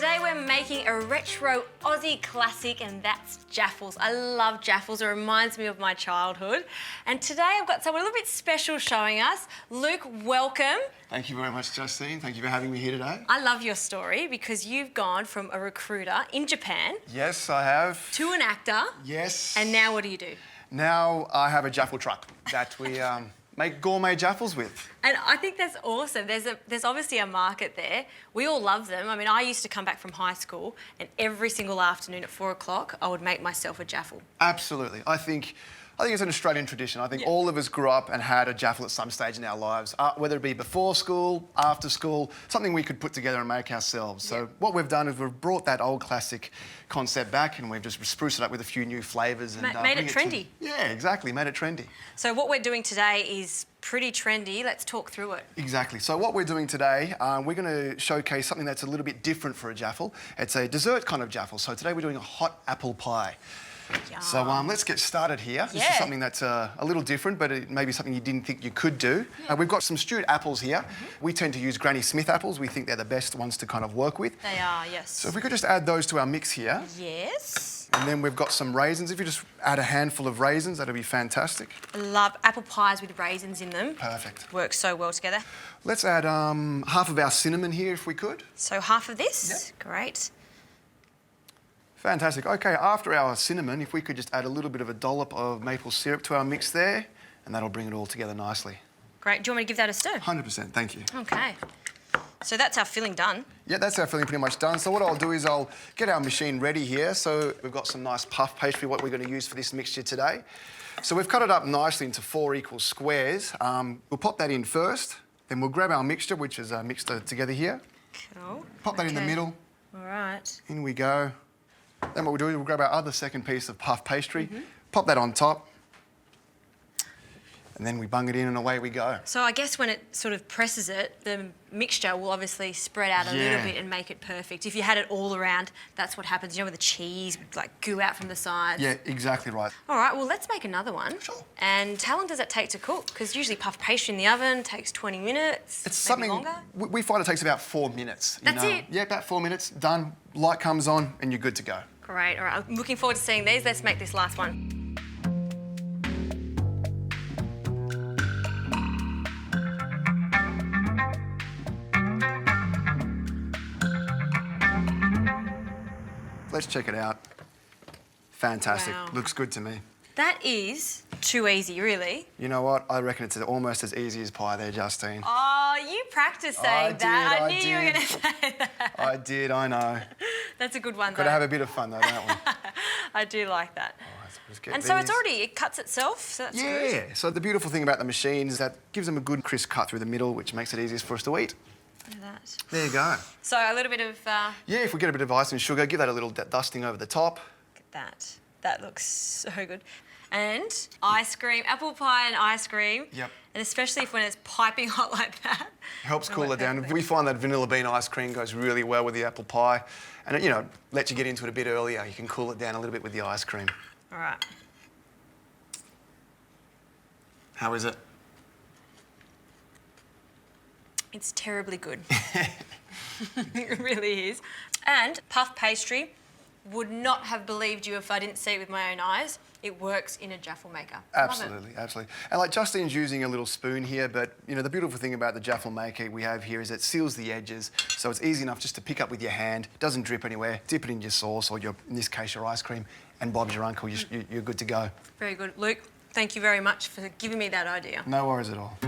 Today we're making a retro Aussie classic, and that's Jaffles. I love Jaffles, it reminds me of my childhood. And today I've got someone a little bit special showing us. Luke, welcome. Thank you very much, Justine. Thank you for having me here today. I love your story because you've gone from a recruiter in Japan... Yes, I have. ...to an actor. Yes. And now what do? Now I have a Jaffle truck that we make gourmet Jaffles with. And I think that's awesome. There's obviously a market there. We all love them. I mean, I used to come back from high school and every single afternoon at 4 o'clock, I would make myself a Jaffle. Absolutely. I think it's an Australian tradition. I think all of us grew up and had a Jaffle at some stage in our lives, whether it be before school, after school, something we could put together and make ourselves. So what we've done is we've brought that old classic concept back and we've just spruced it up with a few new flavours. And made it trendy. Yeah, exactly, made it trendy. So what we're doing today is pretty trendy. Let's talk through it. Exactly. So what we're doing today, we're going to showcase something that's a little bit different for a Jaffle. It's a dessert kind of Jaffle. So today we're doing a hot apple pie. Yum. So let's get started here. This is something that's a little different, but it may be something you didn't think you could do. We've got some stewed apples here. We tend to use Granny Smith apples. We think they're the best ones to kind of work with. They are, yes. So if we could just add those to our mix here. Yes. And then we've got some raisins. If you just add a handful of raisins, that'll be fantastic. I love apple pies with raisins in them. Perfect. Works so well together. Let's add half of our cinnamon here if we could. So half of this? Yep. Great. Fantastic. Okay, after our cinnamon, if we could just add a little bit of a dollop of maple syrup to our mix there, and that'll bring it all together nicely. Great. Do you want me to give that a stir? 100%, thank you. Okay. So that's our filling done. Yeah, that's our filling pretty much done. So what I'll do is I'll get our machine ready here. So we've got some nice puff pastry, what we're going to use for this mixture today. So we've cut it up nicely into 4 equal squares. We'll pop that in first, then we'll grab our mixture, which is mixed together here. Cool. Pop that in the middle. All right. In we go. Then what we'll do is we'll grab our other second piece of puff pastry, pop that on top, and then we bung it in and away we go. So I guess when it sort of presses it, the mixture will obviously spread out a little bit and make it perfect. If you had it all around, that's what happens. You know, with the cheese would like goo out from the sides. Yeah, exactly right. All right, well, let's make another one. Sure. And how long does it take to cook? Because usually puff pastry in the oven takes 20 minutes, It's maybe something, longer. we find it takes about 4 minutes. That's it? Yeah, about 4 minutes, done. Light comes on and you're good to go. Great, all right. I'm looking forward to seeing these. Let's make this last one. Let's check it out. Fantastic. Wow. Looks good to me. That is too easy, really. You know what? I reckon it's almost as easy as pie there, Justine. Oh, you practiced saying that. I knew you were going to say that. I did, I know. That's a good one, Got to have a bit of fun though, don't we? I do like that. Let's get And so these. it cuts itself, so that's good. Yeah, so the beautiful thing about the machine is that gives them a good crisp cut through the middle, which makes it easiest for us to eat. Look at that. There you go. So a little bit of... Yeah, if we get a bit of ice and sugar, give that a little dusting over the top. Look at that. That looks so good. And ice cream, apple pie and ice cream. Yep. And especially when it's piping hot like that. Helps cool it down. We find that vanilla bean ice cream goes really well with the apple pie. And it, you know, lets you get into it a bit earlier. You can cool it down a little bit with the ice cream. All right. How is it? It's terribly good. It really is. And puff pastry, would not have believed you if I didn't see it with my own eyes. It works in a Jaffle Maker. Absolutely, absolutely. And like Justine's using a little spoon here, but you know, the beautiful thing about the Jaffle Maker we have here is it seals the edges, so it's easy enough just to pick up with your hand, doesn't drip anywhere, dip it in your sauce or your, in this case, your ice cream, and Bob's your uncle, you're good to go. Very good. Luke, thank you very much for giving me that idea. No worries at all.